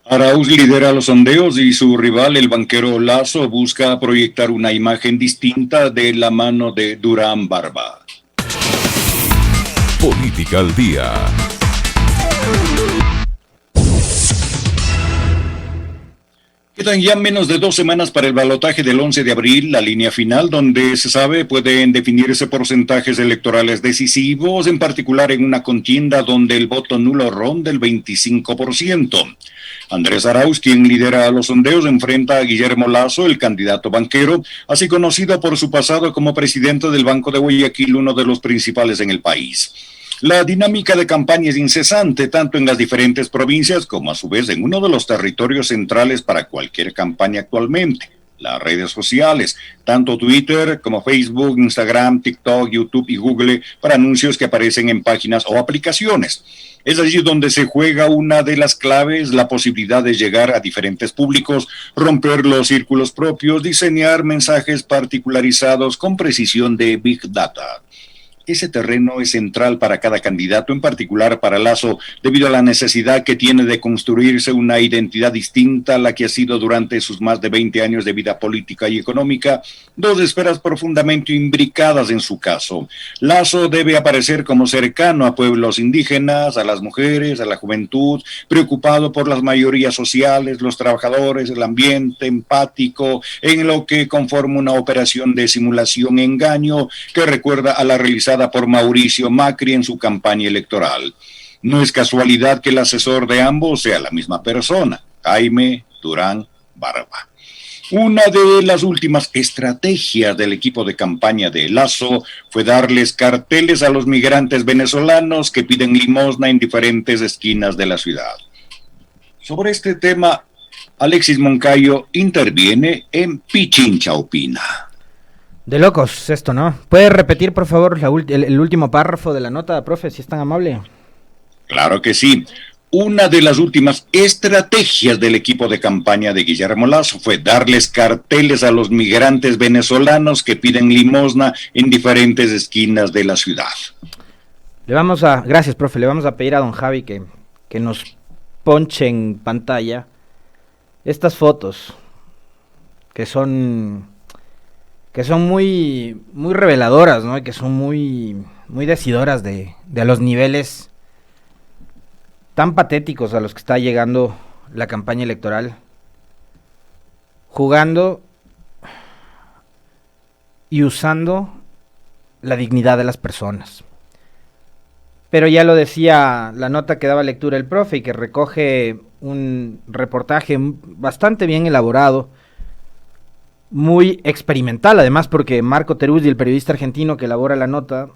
Arauz lidera los sondeos y su rival, el banquero Lasso, busca proyectar una imagen distinta de la mano de Durán Barba. Política al día. Quedan ya menos de 2 semanas para el balotaje del 11 de abril, la línea final, donde se sabe pueden definirse porcentajes electorales decisivos, en particular en una contienda donde el voto nulo ronda el 25%. Andrés Arauz, quien lidera los sondeos, enfrenta a Guillermo Lasso, el candidato banquero, así conocido por su pasado como presidente del Banco de Guayaquil, uno de los principales en el país. La dinámica de campaña es incesante, tanto en las diferentes provincias como a su vez en uno de los territorios centrales para cualquier campaña actualmente, las redes sociales, tanto Twitter como Facebook, Instagram, TikTok, YouTube y Google, para anuncios que aparecen en páginas o aplicaciones. Es allí donde se juega una de las claves, la posibilidad de llegar a diferentes públicos, romper los círculos propios, diseñar mensajes particularizados con precisión de Big Data. Ese terreno es central para cada candidato, en particular para Lasso, debido a la necesidad que tiene de construirse una identidad distinta a la que ha sido durante sus más de 20 años de vida política y económica, dos esferas profundamente imbricadas en su caso. Lasso debe aparecer como cercano a pueblos indígenas, a las mujeres, a la juventud, preocupado por las mayorías sociales, los trabajadores, el ambiente, empático, en lo que conforma una operación de simulación-engaño que recuerda a la realizada por Mauricio Macri en su campaña electoral. No es casualidad que el asesor de ambos sea la misma persona, Jaime Durán Barba. Una de las últimas estrategias del equipo de campaña de Lasso fue darles carteles a los migrantes venezolanos que piden limosna en diferentes esquinas de la ciudad. Sobre este tema, Alexis Moncayo interviene en Pichincha Opina. De locos esto, ¿no? ¿Puede repetir, por favor, el último párrafo de la nota, profe, si es tan amable? Claro que sí. Una de las últimas estrategias del equipo de campaña de Guillermo Lasso fue darles carteles a los migrantes venezolanos que piden limosna en diferentes esquinas de la ciudad. Gracias, profe, le vamos a pedir a don Javi que nos ponche en pantalla estas fotos que son muy, muy reveladoras, ¿no? Y que son muy, muy decidoras de a los niveles tan patéticos a los que está llegando la campaña electoral, jugando y usando la dignidad de las personas. Pero ya lo decía la nota que daba lectura el profe y que recoge un reportaje bastante bien elaborado, muy experimental, además, porque Marco Teruzzi, el periodista argentino que elabora la nota,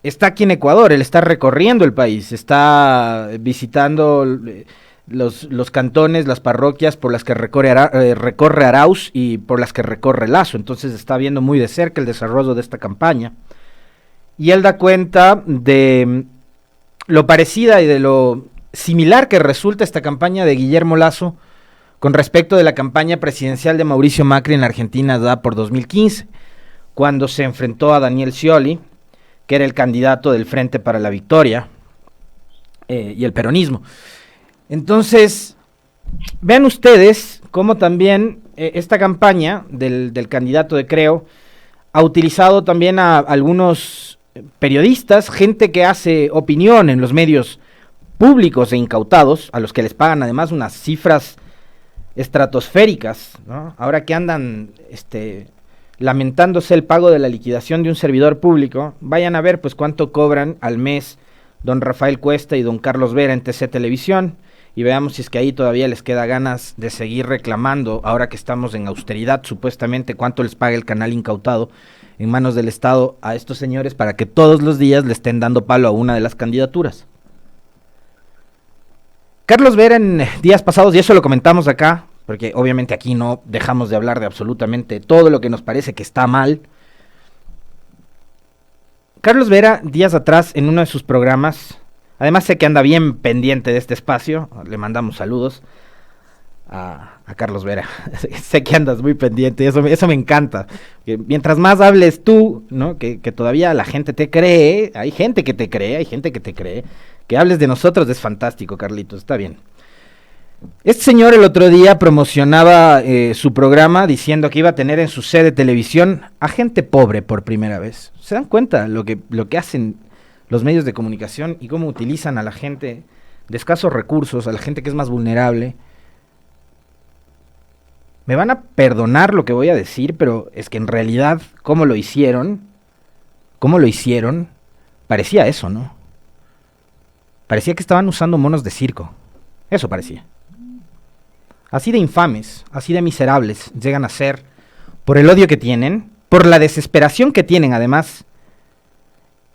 está aquí en Ecuador, él está recorriendo el país, está visitando los cantones, las parroquias por las que recorre Arauz y por las que recorre Lasso, entonces está viendo muy de cerca el desarrollo de esta campaña, y él da cuenta de lo parecida y de lo similar que resulta esta campaña de Guillermo Lasso con respecto de la campaña presidencial de Mauricio Macri en la Argentina dada por 2015, cuando se enfrentó a Daniel Scioli, que era el candidato del Frente para la Victoria y el peronismo. Entonces, vean ustedes cómo también esta campaña del candidato de Creo ha utilizado también a algunos periodistas, gente que hace opinión en los medios públicos e incautados, a los que les pagan además unas cifras estratosféricas, ¿no? Ahora que andan lamentándose el pago de la liquidación de un servidor público, vayan a ver pues cuánto cobran al mes don Rafael Cuesta y don Carlos Vera en TC Televisión, y veamos si es que ahí todavía les queda ganas de seguir reclamando, ahora que estamos en austeridad, supuestamente cuánto les paga el canal incautado en manos del Estado a estos señores para que todos los días le estén dando palo a una de las candidaturas. Carlos Vera en días pasados, y eso lo comentamos acá, porque obviamente aquí no dejamos de hablar de absolutamente todo lo que nos parece que está mal. Carlos Vera, días atrás, en uno de sus programas, además sé que anda bien pendiente de este espacio, le mandamos saludos a Carlos Vera, sé que andas muy pendiente, eso me encanta, que mientras más hables tú, ¿no? Que todavía la gente te cree, hay gente que te cree, que hables de nosotros es fantástico, Carlitos, está bien. Este señor el otro día promocionaba su programa diciendo que iba a tener en su sede de televisión a gente pobre por primera vez. ¿Se dan cuenta lo que hacen los medios de comunicación y cómo utilizan a la gente de escasos recursos, a la gente que es más vulnerable? Me van a perdonar lo que voy a decir, pero es que en realidad, cómo lo hicieron, parecía eso, ¿no? Parecía que estaban usando monos de circo. Eso parecía. Así de infames, así de miserables llegan a ser por el odio que tienen, por la desesperación que tienen además,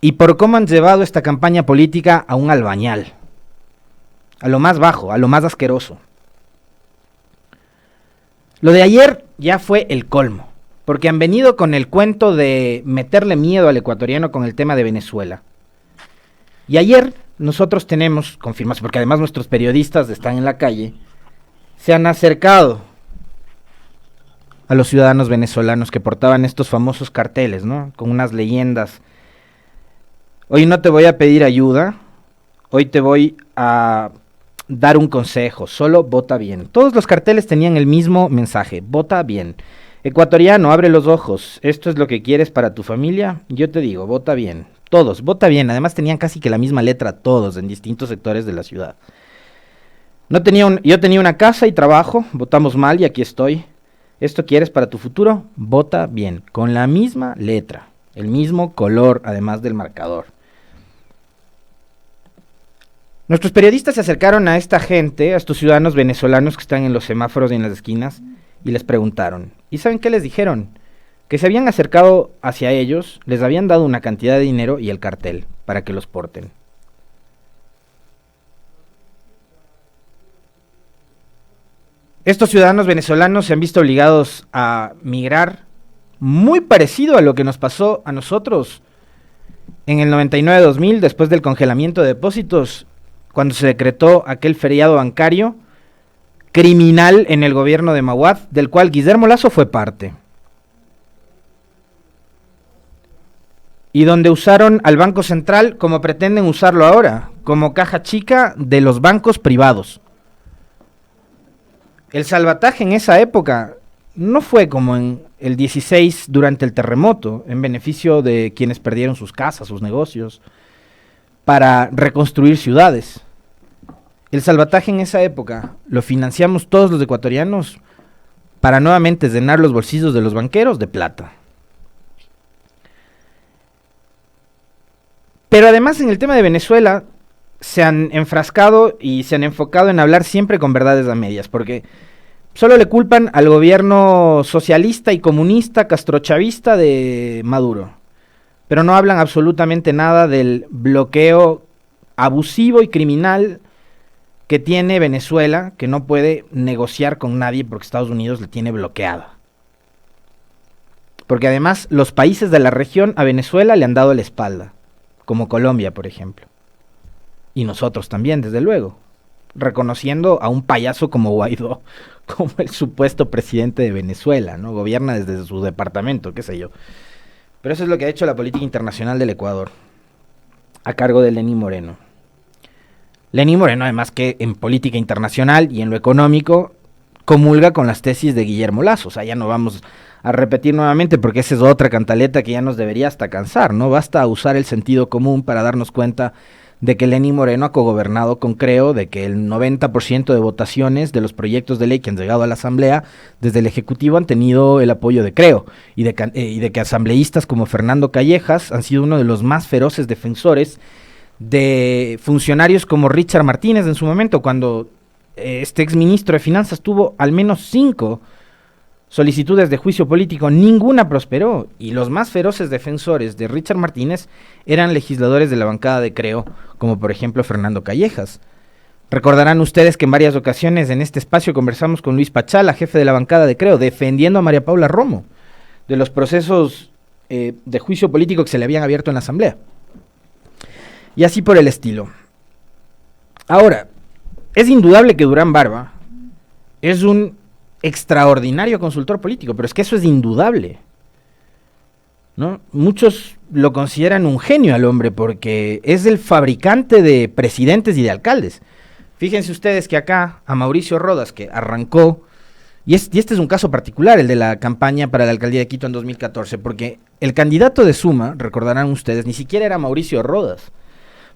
y por cómo han llevado esta campaña política a un albañal, a lo más bajo, a lo más asqueroso. Lo de ayer ya fue el colmo, porque han venido con el cuento de meterle miedo al ecuatoriano con el tema de Venezuela. Y ayer nosotros tenemos confirmación, porque además nuestros periodistas están en la calle, se han acercado a los ciudadanos venezolanos que portaban estos famosos carteles, ¿no? Con unas leyendas. Hoy no te voy a pedir ayuda, hoy te voy a dar un consejo, solo vota bien. Todos los carteles tenían el mismo mensaje, vota bien. Ecuatoriano, abre los ojos, esto es lo que quieres para tu familia, yo te digo, vota bien. Todos, vota bien, además tenían casi que la misma letra todos en distintos sectores de la ciudad. Yo tenía una casa y trabajo, votamos mal y aquí estoy. ¿Esto quieres para tu futuro? Vota bien, con la misma letra, el mismo color, además del marcador. Nuestros periodistas se acercaron a esta gente, a estos ciudadanos venezolanos que están en los semáforos y en las esquinas, y les preguntaron. ¿Y saben qué les dijeron? Que se habían acercado hacia ellos, les habían dado una cantidad de dinero y el cartel para que los porten. Estos ciudadanos venezolanos se han visto obligados a migrar muy parecido a lo que nos pasó a nosotros en el 99-2000, después del congelamiento de depósitos, cuando se decretó aquel feriado bancario criminal en el gobierno de Maguad, del cual Guillermo Lasso fue parte. Y donde usaron al Banco Central como pretenden usarlo ahora, como caja chica de los bancos privados. El salvataje en esa época no fue como en el 16 durante el terremoto, en beneficio de quienes perdieron sus casas, sus negocios, para reconstruir ciudades. El salvataje en esa época lo financiamos todos los ecuatorianos para nuevamente llenar los bolsillos de los banqueros de plata. Pero además en el tema de Venezuela se han enfrascado y se han enfocado en hablar siempre con verdades a medias, porque solo le culpan al gobierno socialista y comunista castrochavista de Maduro, pero no hablan absolutamente nada del bloqueo abusivo y criminal que tiene Venezuela, que no puede negociar con nadie porque Estados Unidos le tiene bloqueada. Porque además los países de la región a Venezuela le han dado la espalda, como Colombia, por ejemplo. Y nosotros también, desde luego, reconociendo a un payaso como Guaidó, como el supuesto presidente de Venezuela, ¿no? Gobierna desde su departamento, qué sé yo. Pero eso es lo que ha hecho la política internacional del Ecuador, a cargo de Lenín Moreno. Lenín Moreno, además, que en política internacional y en lo económico, comulga con las tesis de Guillermo Lasso. O sea, ya no vamos a repetir nuevamente porque esa es otra cantaleta que ya nos debería hasta cansar, ¿no? Basta usar el sentido común para darnos cuenta de que Lenín Moreno ha cogobernado con Creo, de que el 90% de votaciones de los proyectos de ley que han llegado a la Asamblea desde el Ejecutivo han tenido el apoyo de Creo, y de que asambleístas como Fernando Callejas han sido uno de los más feroces defensores de funcionarios como Richard Martínez en su momento, cuando este exministro de Finanzas tuvo al menos 5 solicitudes de juicio político, ninguna prosperó, y los más feroces defensores de Richard Martínez eran legisladores de la bancada de Creo, como por ejemplo Fernando Callejas. Recordarán ustedes que en varias ocasiones en este espacio conversamos con Luis Pachala, jefe de la bancada de Creo, defendiendo a María Paula Romo de los procesos de juicio político que se le habían abierto en la Asamblea. Y así por el estilo. Ahora, es indudable que Durán Barba es un extraordinario consultor político, pero es que eso es indudable, ¿no? Muchos lo consideran un genio al hombre porque es el fabricante de presidentes y de alcaldes, Fíjense ustedes que acá a Mauricio Rodas, que arrancó, y este es un caso particular, el de la campaña para la alcaldía de Quito en 2014, porque el candidato de Suma, recordarán ustedes, ni siquiera era Mauricio Rodas,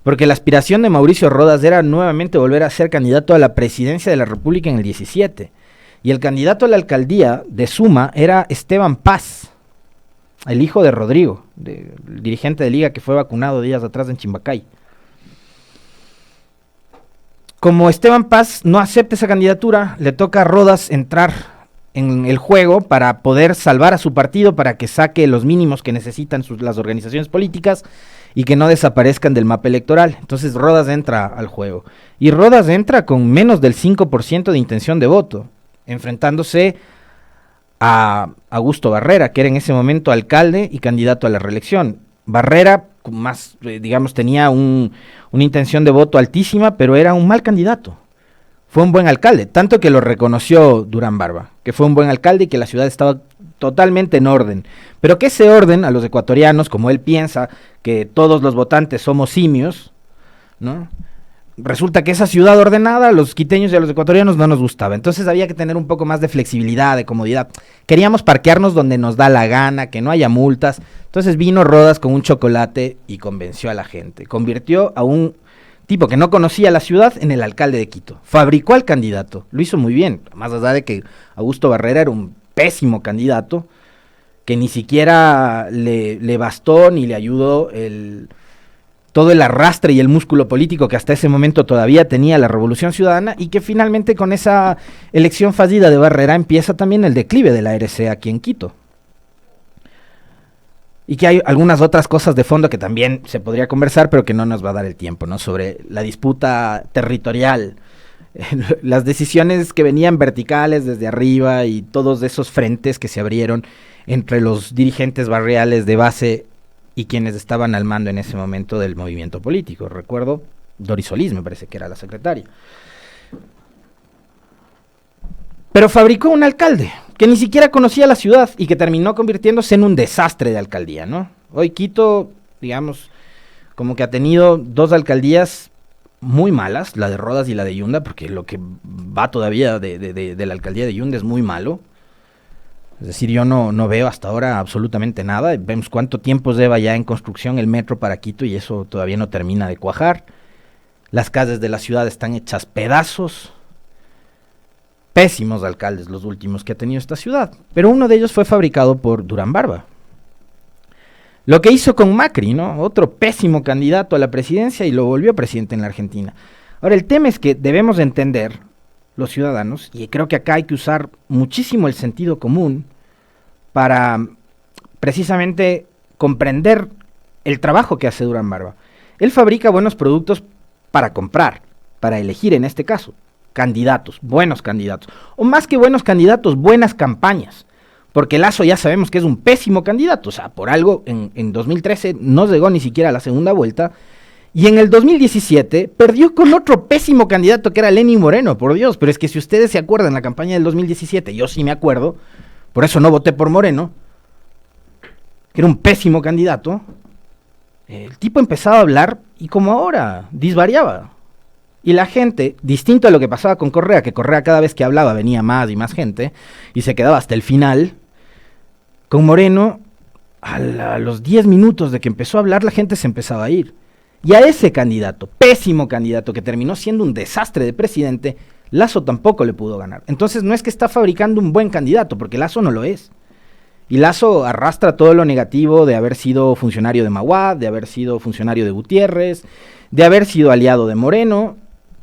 porque la aspiración de Mauricio Rodas era nuevamente volver a ser candidato a la presidencia de la República en el 17, y el candidato a la alcaldía de Suma era Esteban Paz, el hijo de Rodrigo, el dirigente de Liga que fue vacunado días atrás en Chimbacay. Como Esteban Paz no acepta esa candidatura, le toca a Rodas entrar en el juego para poder salvar a su partido, para que saque los mínimos que necesitan las organizaciones políticas y que no desaparezcan del mapa electoral. Entonces Rodas entra al juego. Y Rodas entra con menos del 5% de intención de voto, enfrentándose a Augusto Barrera, que era en ese momento alcalde y candidato a la reelección. Barrera, más, digamos, tenía una intención de voto altísima, pero era un mal candidato. Fue un buen alcalde, tanto que lo reconoció Durán Barba, que fue un buen alcalde y que la ciudad estaba totalmente en orden. Pero que ese orden, a los ecuatorianos, como él piensa que todos los votantes somos simios, ¿no? Resulta que esa ciudad ordenada a los quiteños y a los ecuatorianos no nos gustaba. Entonces había que tener un poco más de flexibilidad, de comodidad. Queríamos parquearnos donde nos da la gana, que no haya multas. Entonces vino Rodas con un chocolate y convenció a la gente. Convirtió a un tipo que no conocía la ciudad en el alcalde de Quito. Fabricó al candidato. Lo hizo muy bien. Más allá de que Augusto Barrera era un pésimo candidato, que ni siquiera le bastó ni le ayudó todo el arrastre y el músculo político que hasta ese momento todavía tenía la Revolución Ciudadana, y que finalmente con esa elección fallida de Barrera empieza también el declive de la RC aquí en Quito. Y que hay algunas otras cosas de fondo que también se podría conversar, pero que no nos va a dar el tiempo, ¿no? Sobre la disputa territorial, las decisiones que venían verticales desde arriba y todos esos frentes que se abrieron entre los dirigentes barriales de base y quienes estaban al mando en ese momento del movimiento político. Recuerdo, Doris Solís me parece que era la secretaria. Pero fabricó un alcalde que ni siquiera conocía la ciudad y que terminó convirtiéndose en un desastre de alcaldía, ¿no? Hoy Quito, digamos, como que ha tenido dos alcaldías muy malas, la de Rodas y la de Yunda, porque lo que va todavía de la alcaldía de Yunda es muy malo. Es decir, yo no veo hasta ahora absolutamente nada. Vemos cuánto tiempo lleva ya en construcción el metro para Quito y eso todavía no termina de cuajar. Las calles de la ciudad están hechas pedazos. Pésimos alcaldes los últimos que ha tenido esta ciudad. Pero uno de ellos fue fabricado por Durán Barba. Lo que hizo con Macri, ¿no? Otro pésimo candidato a la presidencia y lo volvió presidente en la Argentina. Ahora, el tema es que debemos entender, los ciudadanos, y creo que acá hay que usar muchísimo el sentido común para precisamente comprender el trabajo que hace Durán Barba. Él fabrica buenos productos para comprar, para elegir en este caso, candidatos, buenos candidatos, o más que buenos candidatos, buenas campañas, porque Lasso ya sabemos que es un pésimo candidato, o sea, por algo en 2013 no llegó ni siquiera a la segunda vuelta, y en el 2017 perdió con otro pésimo candidato que era Lenín Moreno, por Dios. Pero es que si ustedes se acuerdan la campaña del 2017, yo sí me acuerdo, por eso no voté por Moreno, que era un pésimo candidato. El tipo empezaba a hablar y como ahora, disvariaba. Y la gente, distinto a lo que pasaba con Correa, que Correa cada vez que hablaba venía más y más gente, y se quedaba hasta el final, con Moreno, a los 10 minutos de que empezó a hablar, la gente se empezaba a ir. Y a ese candidato, pésimo candidato, que terminó siendo un desastre de presidente, Lasso tampoco le pudo ganar. Entonces no es que está fabricando un buen candidato, porque Lasso no lo es. Y Lasso arrastra todo lo negativo de haber sido funcionario de Maguad, de haber sido funcionario de Gutiérrez, de haber sido aliado de Moreno.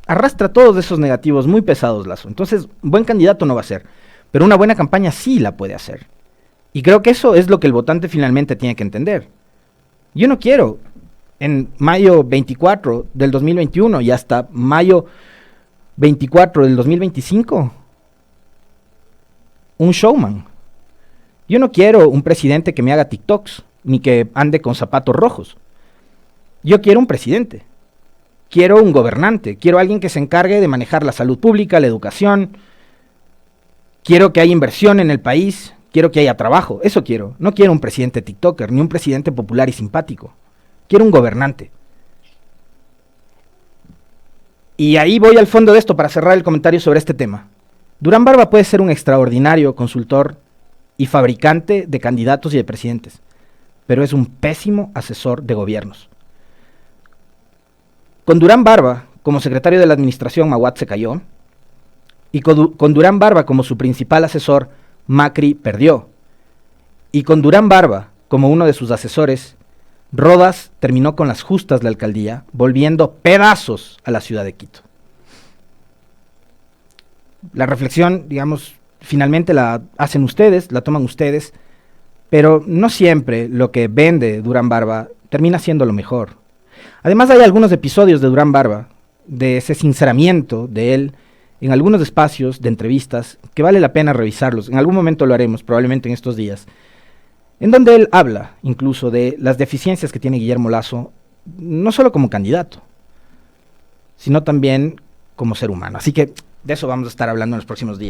Arrastra todos esos negativos muy pesados Lasso. Entonces, buen candidato no va a ser. Pero una buena campaña sí la puede hacer. Y creo que eso es lo que el votante finalmente tiene que entender. Yo no quiero en mayo 24 del 2021 y hasta mayo 24 del 2025 un showman. Yo no quiero un presidente que me haga TikToks ni que ande con zapatos rojos. Yo quiero un presidente. Quiero un gobernante. Quiero alguien que se encargue de manejar la salud pública, la educación. Quiero que haya inversión en el país. Quiero que haya trabajo. Eso quiero. No quiero un presidente TikToker ni un presidente popular y simpático. Quiero un gobernante. Y ahí voy al fondo de esto para cerrar el comentario sobre este tema. Durán Barba puede ser un extraordinario consultor y fabricante de candidatos y de presidentes, pero es un pésimo asesor de gobiernos. Con Durán Barba como secretario de la administración, Maguad se cayó, y con Durán Barba como su principal asesor, Macri perdió. Y con Durán Barba como uno de sus asesores, Rodas terminó con las justas la alcaldía, volviendo pedazos a la ciudad de Quito. La reflexión, digamos, finalmente la hacen ustedes, la toman ustedes, pero no siempre lo que vende Durán Barba termina siendo lo mejor. Además hay algunos episodios de Durán Barba, de ese sinceramiento de él, en algunos espacios de entrevistas, que vale la pena revisarlos. En algún momento lo haremos, probablemente en estos días, en donde él habla incluso de las deficiencias que tiene Guillermo Lasso, no solo como candidato, sino también como ser humano. Así que de eso vamos a estar hablando en los próximos días.